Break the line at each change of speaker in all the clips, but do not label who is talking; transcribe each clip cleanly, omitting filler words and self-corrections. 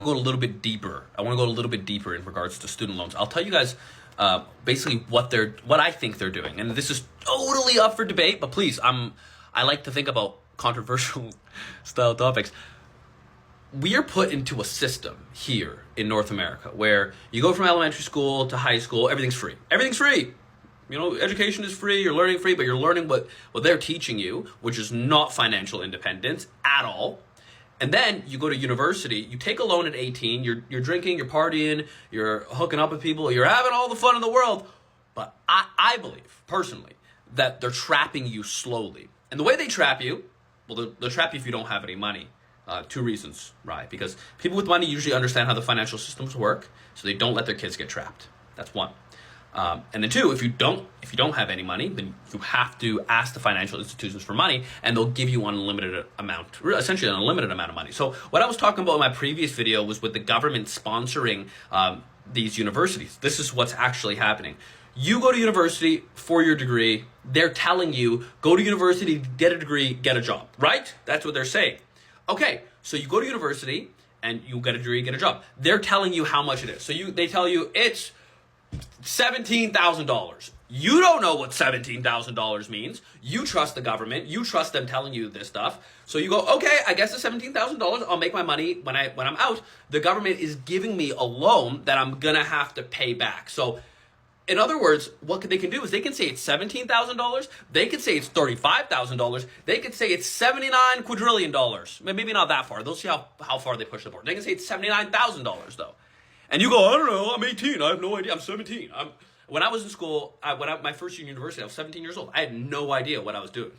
go a little bit deeper. I want to go a little bit deeper in regards to student loans. I'll tell you guys basically what I think they're doing, and this is totally up for debate. But please, I like to think about controversial style topics. We are put into a system here in North America where you go from elementary school to high school, everything's free. Everything's free. You know, education is free, you're learning free, but you're learning what they're teaching you, which is not financial independence at all. And then you go to university, you take a loan at 18, you're drinking, you're partying, you're hooking up with people, you're having all the fun in the world. But I believe, personally, that they're trapping you slowly. And the way they trap you, well, they'll trap you if you don't have any money. Two reasons, right? Because people with money usually understand how the financial systems work, so they don't let their kids get trapped. That's one. And then two, if you don't have any money, then you have to ask the financial institutions for money, and they'll give you essentially an unlimited amount of money. So what I was talking about in my previous video was with the government sponsoring these universities. This is what's actually happening. You go to university for your degree. They're telling you, go to university, get a degree, get a job, right? That's what they're saying. Okay, so you go to university and you get a degree, get a job. They're telling you how much it is. So they tell you it's $17,000. You don't know what $17,000 means. You trust the government. You trust them telling you this stuff. So you go, okay, I guess it's $17,000. I'll make my money when I'm out. The government is giving me a loan that I'm gonna have to pay back. So in other words, what they can do is they can say it's $17,000. They could say it's $35,000. They could say it's $79 quadrillion. Maybe not that far. They'll see how far they push the board. They can say it's $79,000 though. And you go, I don't know, I'm 18, I have no idea, I'm 17. When I was in school, my first year in university, I was 17 years old. I had no idea what I was doing.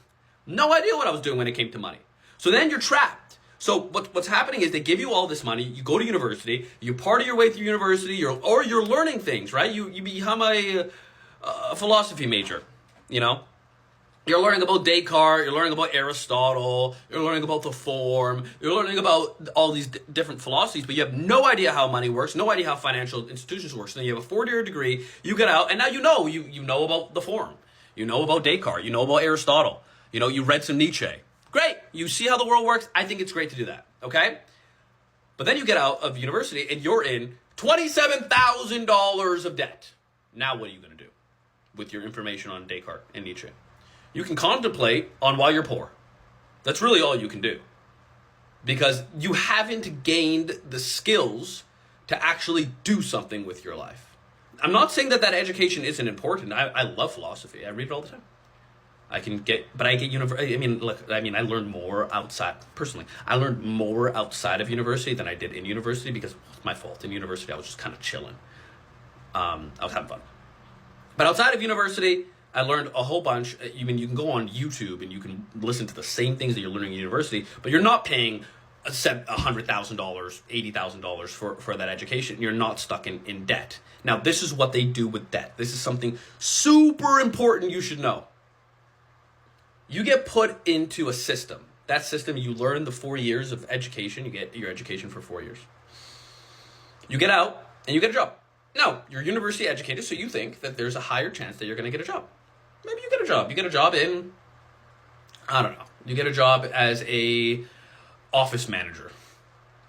No idea what I was doing when it came to money. So then you're trapped. So what's happening is they give you all this money, you go to university, you party your way through university, you're learning things, right? You become a philosophy major, you know? You're learning about Descartes, you're learning about Aristotle, you're learning about the form, you're learning about all these different philosophies, but you have no idea how money works, no idea how financial institutions work. So then you have a 4-year degree, you get out, and now you know about the form. You know about Descartes, you know about Aristotle, you read some Nietzsche. Great, you see how the world works? I think it's great to do that, okay? But then you get out of university and you're in $27,000 of debt. Now what are you gonna do with your information on Descartes and Nietzsche? You can contemplate on why you're poor. That's really all you can do. Because you haven't gained the skills to actually do something with your life. I'm not saying that education isn't important. I love philosophy. I read it all the time. I learned more outside, personally. I learned more outside of university than I did in university because it's my fault. In university, I was just kind of chilling. I was having fun. But outside of university, I learned a whole bunch. You can go on YouTube and you can listen to the same things that you're learning in university, but you're not paying $100,000, $80,000 for that education. You're not stuck in debt. Now, this is what they do with debt. This is something super important you should know. You get put into a system. That system, you learn the 4 years of education. You get your education for 4 years. You get out and you get a job. No, you're university educated, so you think that there's a higher chance that you're going to get a job. Maybe you get a job. You get a job in, I don't know. You get a job as a office manager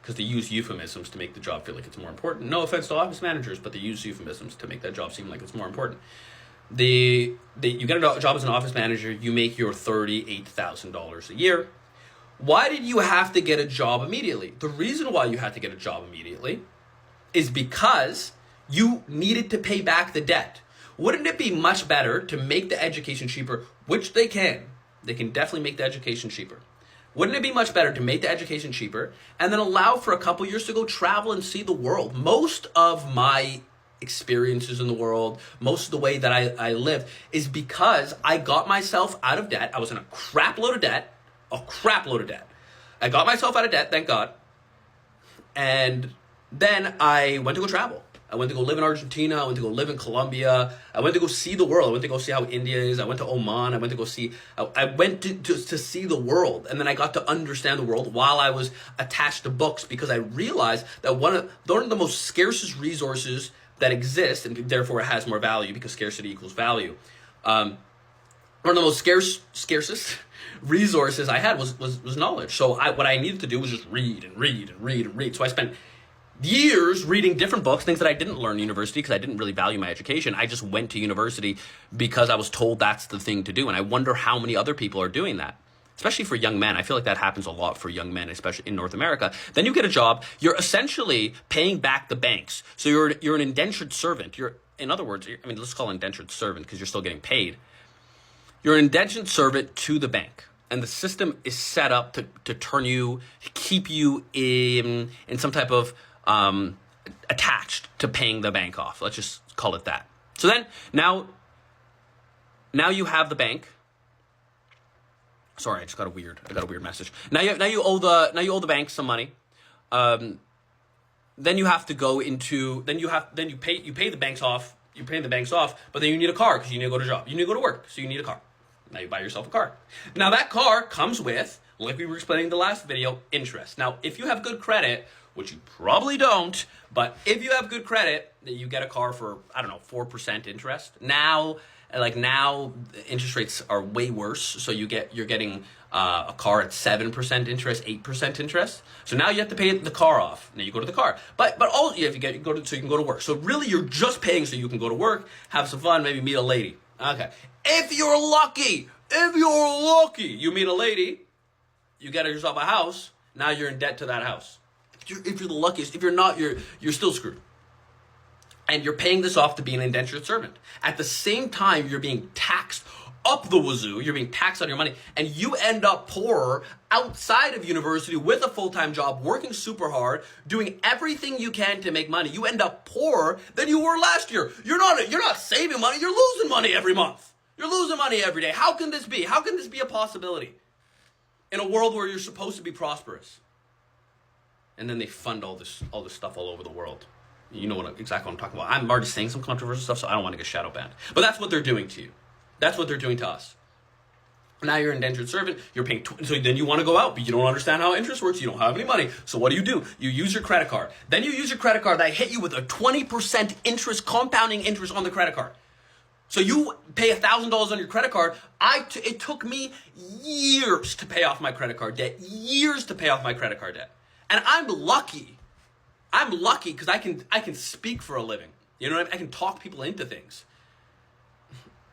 because they use euphemisms to make the job feel like it's more important. No offense to office managers, but they use euphemisms to make that job seem like it's more important. You get a job as an office manager. You make your $38,000 a year. Why did you have to get a job immediately? The reason why you had to get a job immediately is because you needed to pay back the debt. Wouldn't it be much better to make the education cheaper, which they can? They can definitely make the education cheaper. Wouldn't it be much better to make the education cheaper and then allow for a couple years to go travel and see the world? Most of my experiences in the world, most of the way that I live is because I got myself out of debt. I was in a crap load of debt. I got myself out of debt, thank God. And then I went to go travel. I went to go live in Argentina. I went to go live in Colombia. I went to go see the world. I went to go see how India is. I went to Oman. I went to see the world. And then I got to understand the world while I was attached to books because I realized that one of the most scarcest resources that exist, and therefore it has more value because scarcity equals value. One of the most scarcest resources I had was knowledge. So what I needed to do was just read and read and read and read. So I spent years reading different books, things that I didn't learn in university because I didn't really value my education. I just went to university because I was told that's the thing to do. And I wonder how many other people are doing that, especially for young men. I feel like that happens a lot for young men, especially in North America. Then you get a job. You're essentially paying back the banks. So you're an indentured servant. In other words, I mean, let's call it indentured servant because you're still getting paid. You're an indentured servant to the bank. And the system is set up to turn you, to keep you in some type of attached to paying the bank off. Let's just call it that. So then now you have the bank. Sorry, I got a weird message. Now you owe the bank some money. Then you have to go into you pay the banks off. You pay the banks off, but then you need a car because you need to go to job. You need to go to work, so you need a car. Now you buy yourself a car. Now that car comes with, like we were explaining in the last video, interest. Now, if you have good credit, which you probably don't, but if you have good credit, you get a car for, I don't know, 4% interest. Now interest rates are way worse. So you're getting a car at 7% interest, 8% interest. So now you have to pay the car off. Now you go to the car, but all you have to get so you can go to work. So really, you're just paying so you can go to work, have some fun, maybe meet a lady. Okay, if you're lucky, you meet a lady, you get yourself a house. Now you're in debt to that house. If you're the luckiest, if you're not, you're still screwed. And you're paying this off to be an indentured servant. At the same time, you're being taxed up the wazoo. You're being taxed on your money. And you end up poorer outside of university with a full-time job, working super hard, doing everything you can to make money. You end up poorer than you were last year. You're not saving money. You're losing money every month. You're losing money every day. How can this be? How can this be a possibility in a world where you're supposed to be prosperous? And then they fund all this stuff all over the world. You know exactly what I'm talking about. I'm already saying some controversial stuff, so I don't want to get shadow banned. But that's what they're doing to you. That's what they're doing to us. Now you're an indentured servant. You're paying, so then you want to go out, but you don't understand how interest works. You don't have any money. So what do? You use your credit card. Then you use your credit card that hit you with a 20% interest, compounding interest on the credit card. So you pay $1,000 on your credit card. It took me years to pay off my credit card debt. Years to pay off my credit card debt. And I'm lucky because I can speak for a living. You know what I mean? I can talk people into things.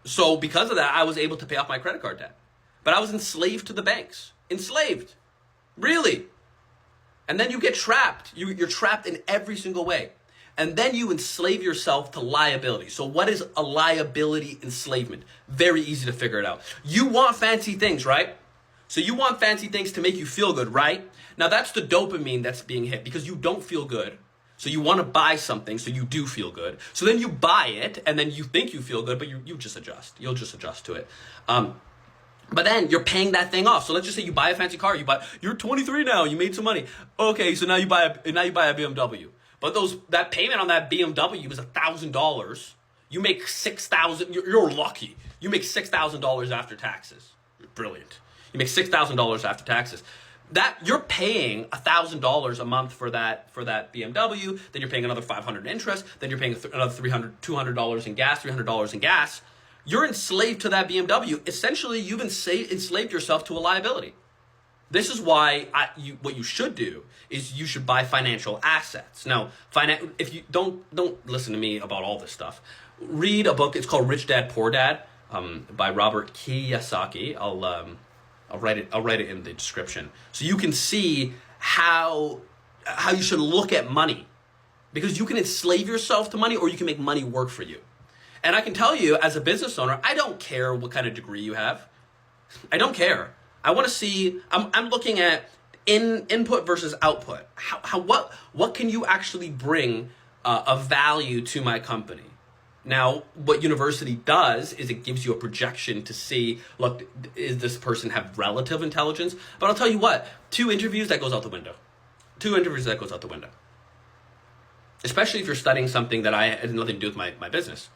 So because of that, I was able to pay off my credit card debt. But I was enslaved to the banks. Enslaved. Really. And then you get trapped. You're trapped in every single way. And then you enslave yourself to liability. So what is a liability enslavement? Very easy to figure it out. You want fancy things, right? So you want fancy things to make you feel good, right? Now that's the dopamine that's being hit because you don't feel good. So you want to buy something so you do feel good. So then you buy it and then you think you feel good, but you just adjust. You'll just adjust to it. But then you're paying that thing off. So let's just say you buy a fancy car. You're 23 now. You made some money. Okay, so now you buy a BMW. But that payment on that BMW is $1,000. You make $6,000. You're lucky. You make $6,000 after taxes. Brilliant. You make $6,000 after taxes. That you're paying $1,000 a month for that BMW. Then you're paying another $500 in interest. Then you're paying another $200 in gas. $300 in gas. You're enslaved to that BMW. Essentially, you've enslaved yourself to a liability. This is why what you should do is you should buy financial assets. Now, if you don't listen to me about all this stuff, read a book. It's called Rich Dad Poor Dad by Robert Kiyosaki. I'll write it in the description so you can see how you should look at money, because you can enslave yourself to money or you can make money work for you. And I can tell you, as a business owner, I don't care what kind of degree you have. I don't care. I want to see. I'm looking at input versus output. What can you actually bring of value to my company? Now, what university does is it gives you a projection to see, look, is this person have relative intelligence? But I'll tell you what, 2 interviews, that goes out the window. 2 interviews, that goes out the window. Especially if you're studying something that has nothing to do with my business.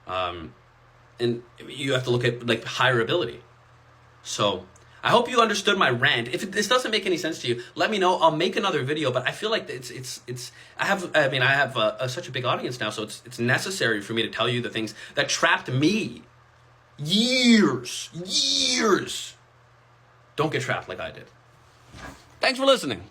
And you have to look at like higher ability. So I hope you understood my rant. If this doesn't make any sense to you, let me know. I'll make another video. But I feel like I have such a big audience now, so it's necessary for me to tell you the things that trapped me years. Don't get trapped like I did. Thanks for listening.